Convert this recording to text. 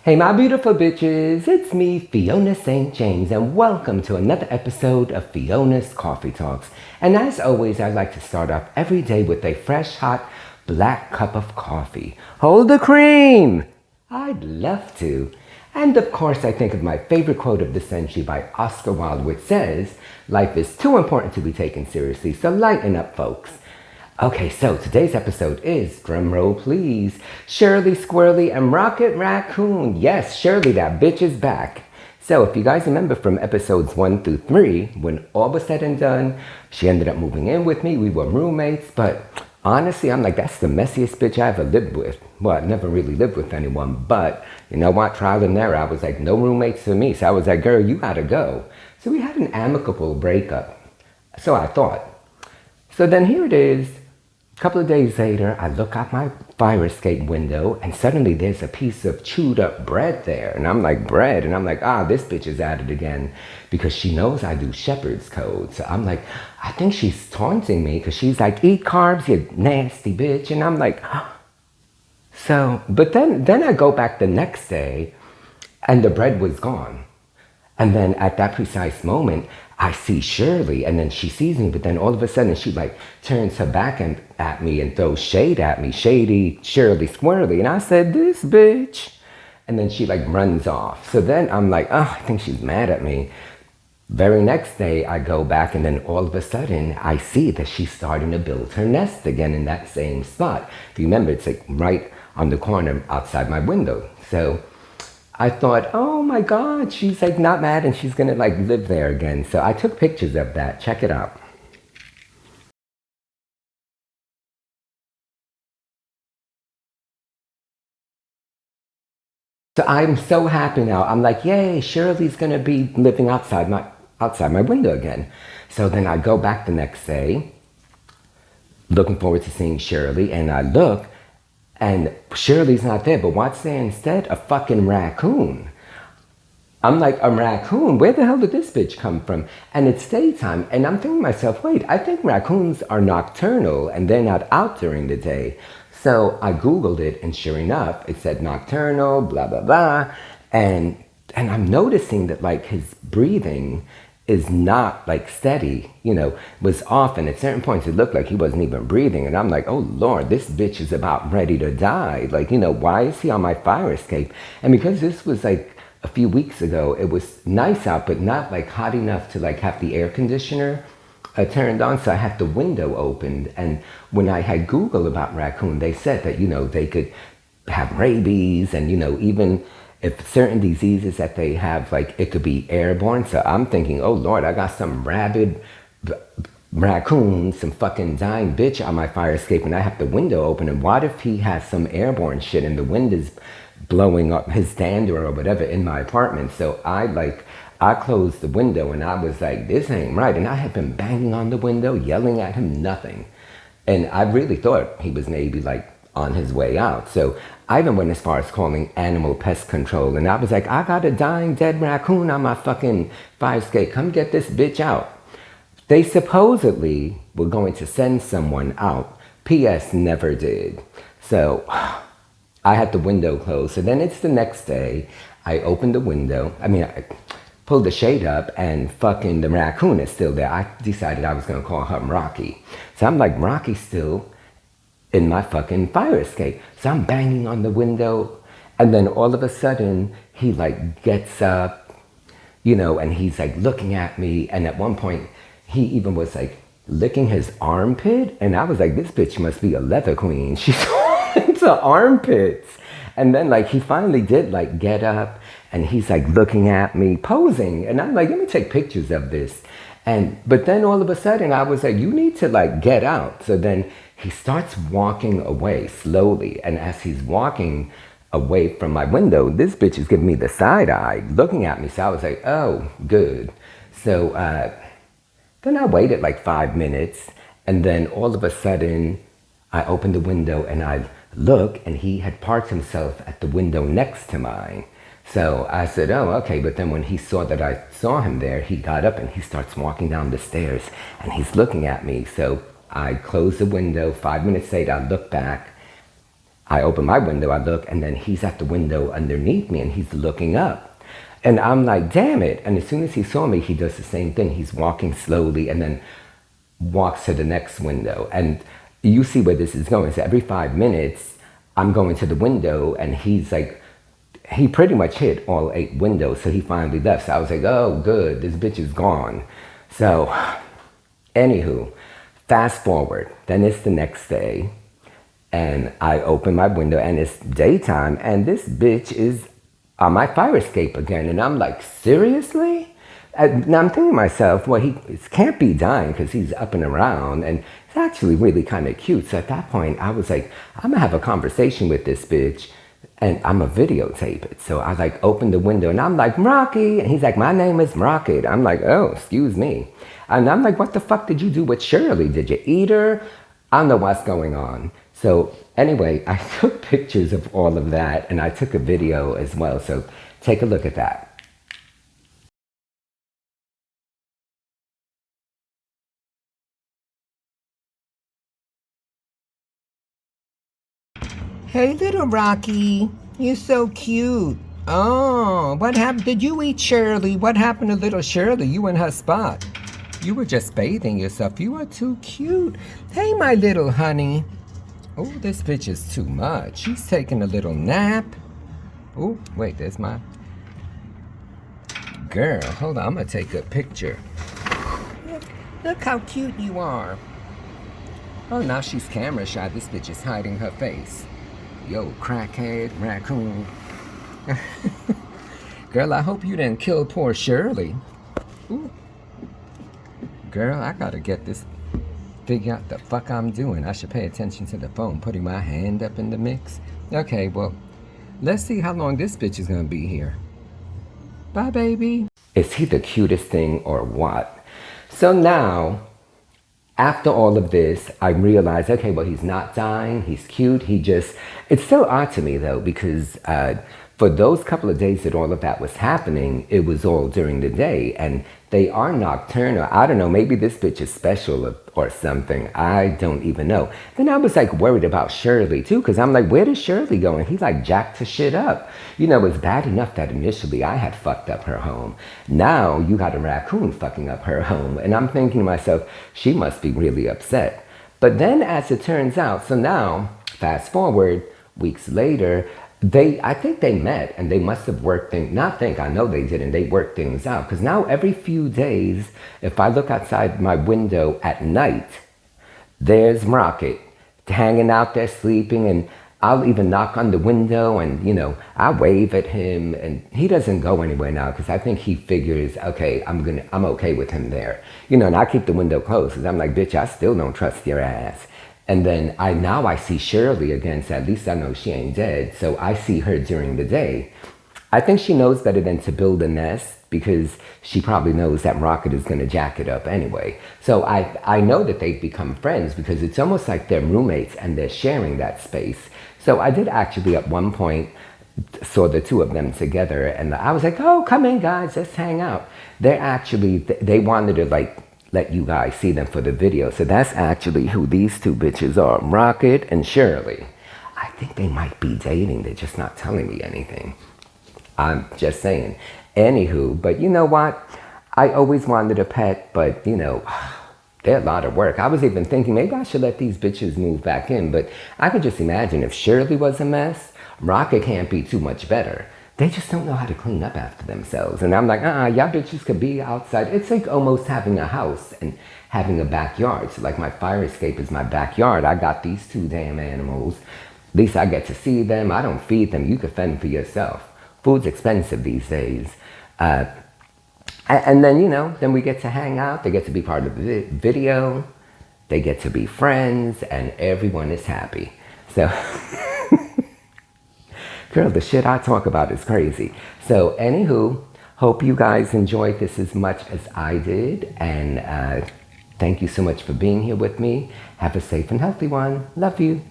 Hey my beautiful bitches, it's me, Fiona St. James, and welcome to another episode of Fiona's Coffee Talks. And as always, I like to start off every day with a fresh, hot, black cup of coffee. Hold the cream! I'd love to. And of course, I think of my favorite quote of the century by Oscar Wilde, which says, "Life is too important to be taken seriously, so lighten up, folks." Okay, so today's episode is, drumroll please, Shirley Squirrely and Raccoon. Yes, Shirley, that bitch is back. So if you guys remember from episodes 1 through 3, when all was said and done, she ended up moving in with me. We were roommates, but honestly, I'm like, that's the messiest bitch I ever lived with. Well, I never really lived with anyone, but you know what? Trial and error. I was like, no roommates for me. So I was like, girl, you gotta go. So we had an amicable breakup. So I thought. So then here it is. A couple of days later, I look out my fire escape window and suddenly there's a piece of chewed up bread there. And I'm like, bread? And I'm like, this bitch is at it again because she knows I do shepherd's code. So I'm like, I think she's taunting me because she's like, eat carbs, you nasty bitch. And I'm like, so, but then I go back the next day and the bread was gone. And then at that precise moment, I see Shirley, and then she sees me, but then all of a sudden she like turns her back at me and throws shade at me, shady Shirley Squirrely. And I said, this bitch. And then she like runs off. So then I'm like, I think she's mad at me. Very next day I go back and then all of a sudden I see that she's starting to build her nest again in that same spot. If you remember, it's like right on the corner outside my window. So I thought, oh my God, she's like not mad and she's gonna like live there again. So I took pictures of that. Check it out. So I'm so happy now. I'm like, yay, Shirley's gonna be living outside my window again. So then I go back the next day, looking forward to seeing Shirley, and I look, and Shirley's not there, but what's there instead? A fucking raccoon. I'm like, a raccoon? Where the hell did this bitch come from? And it's daytime, and I'm thinking to myself, wait, I think raccoons are nocturnal, and they're not out during the day. So I Googled it, and sure enough, it said nocturnal, blah, blah, blah. And I'm noticing that, like, his breathing is not, like, steady, was off. And at certain points, it looked like he wasn't even breathing. And I'm like, oh, Lord, this bitch is about ready to die. Like, why is he on my fire escape? And because this was, like, a few weeks ago, it was nice out, but not, like, hot enough to, like, have the air conditioner turned on, so I had the window opened. And when I had Googled about raccoon, they said that, they could have rabies and, even if certain diseases that they have, like, it could be airborne. So I'm thinking, oh, Lord, I got some rabid raccoon, some fucking dying bitch on my fire escape, and I have the window open. And what if he has some airborne shit and the wind is blowing up his dander or whatever in my apartment? So I closed the window and I was like, this ain't right. And I had been banging on the window, yelling at him, nothing. And I really thought he was maybe like on his way out. So I even went as far as calling animal pest control. And I was like, I got a dying dead raccoon on my fucking fire escape. Come get this bitch out. They supposedly were going to send someone out. P.S. never did. So I had the window closed. So then it's the next day. I opened the window. I pulled the shade up and fucking the raccoon is still there. I decided I was going to call her Rocky. So I'm like, Rocky's still in my fucking fire escape. So I'm banging on the window. And then all of a sudden he like gets up, and he's like looking at me. And at one point he even was like licking his armpit. And I was like, this bitch must be a leather queen. She's into armpits. And then like he finally did like get up and he's like looking at me posing. And I'm like, let me take pictures of this. But then all of a sudden I was like, you need to like get out. So then he starts walking away slowly. And as he's walking away from my window, this bitch is giving me the side eye looking at me. So I was like, oh, good. So then I waited like 5 minutes. And then all of a sudden I opened the window and I look, and he had parked himself at the window next to mine. So I said, oh, okay. But then when he saw that I saw him there, he got up and he starts walking down the stairs and he's looking at me. So I closed the window. 5 minutes later, I look back I open my window, I look, and then he's at the window underneath me, and he's looking up. And I'm like, damn it. And as soon as he saw me, he does the same thing. He's walking slowly and then walks to the next window. And you see where this is going. So every 5 minutes, I'm going to the window, and he's like, he pretty much hit all 8 windows, so he finally left. So I was like, oh, good, this bitch is gone. So, anywho, fast forward. Then it's the next day, and I open my window, and it's daytime, and this bitch is on my fire escape again. And I'm like, seriously? And I'm thinking to myself, well, he can't be dying because he's up and around, and it's actually really kind of cute. So at that point, I was like, I'm going to have a conversation with this bitch, and I'm going to videotape it. So I like open the window, and I'm like, Rocky. And he's like, my name is Rocket. I'm like, oh, excuse me. And I'm like, what the fuck did you do with Shirley? Did you eat her? I don't know what's going on. So anyway, I took pictures of all of that, and I took a video as well. So take a look at that. Hey, little Rocky, you're so cute. Oh, what happened? Did you eat Shirley? What happened to little Shirley? You in her spot. You were just bathing yourself. You are too cute. Hey, my little honey. Oh, this bitch is too much. She's taking a little nap. Oh, wait, there's my girl. Hold on, I'm gonna take a picture. Look how cute you are. Oh, now she's camera shy. This bitch is hiding her face. Yo, crackhead, Raccoon. Girl, I hope you didn't kill poor Shirley. Ooh. Girl, I gotta get this, figure out the fuck I'm doing. I should pay attention to the phone, putting my hand up in the mix. Okay, well, let's see how long this bitch is gonna be here. Bye, baby. Is he the cutest thing or what? So now, after all of this, I realized, okay, well, he's not dying. He's cute. It's so odd to me, though, because for those couple of days that all of that was happening, it was all during the day. And they are nocturnal. I don't know, maybe this bitch is special or something. I don't even know. Then I was like worried about Shirley, too, because I'm like, where is Shirley going? He's like jacked to shit up. You know, it's bad enough that initially I had fucked up her home. Now you got a raccoon fucking up her home. And I'm thinking to myself, she must be really upset. But then as it turns out, so now, fast forward, weeks later, I think they met, and they must have worked things, I know they didn't, they worked things out. Because now every few days, if I look outside my window at night, there's Rocket hanging out there sleeping, and I'll even knock on the window and, you know, I wave at him, and he doesn't go anywhere now because I think he figures, okay, I'm okay with him there. You know, and I keep the window closed because I'm like, bitch, I still don't trust your ass. And then I see Shirley again, so at least I know she ain't dead. So I see her during the day. I think she knows better than to build a nest because she probably knows that Rocket is going to jack it up anyway. So I know that they've become friends because it's almost like they're roommates and they're sharing that space. So I did actually at one point saw the two of them together, and I was like, oh, come in, guys, let's hang out. They wanted to like let you guys see them for the video. So that's actually who these two bitches are, Rocket and Shirley. I think they might be dating. They're just not telling me anything. I'm just saying. Anywho, but you know what? I always wanted a pet, but you know, they're a lot of work. I was even thinking maybe I should let these bitches move back in, but I could just imagine if Shirley was a mess, Rocket can't be too much better. They just don't know how to clean up after themselves. And I'm like, y'all bitches could be outside. It's like almost having a house and having a backyard. So like my fire escape is my backyard. I got these two damn animals. At least I get to see them. I don't feed them. You can fend for yourself. Food's expensive these days. And then, you know, then we get to hang out. They get to be part of the video. They get to be friends. And everyone is happy. So... Girl, the shit I talk about is crazy. So, anywho, hope you guys enjoyed this as much as I did. And thank you so much for being here with me. Have a safe and healthy one. Love you.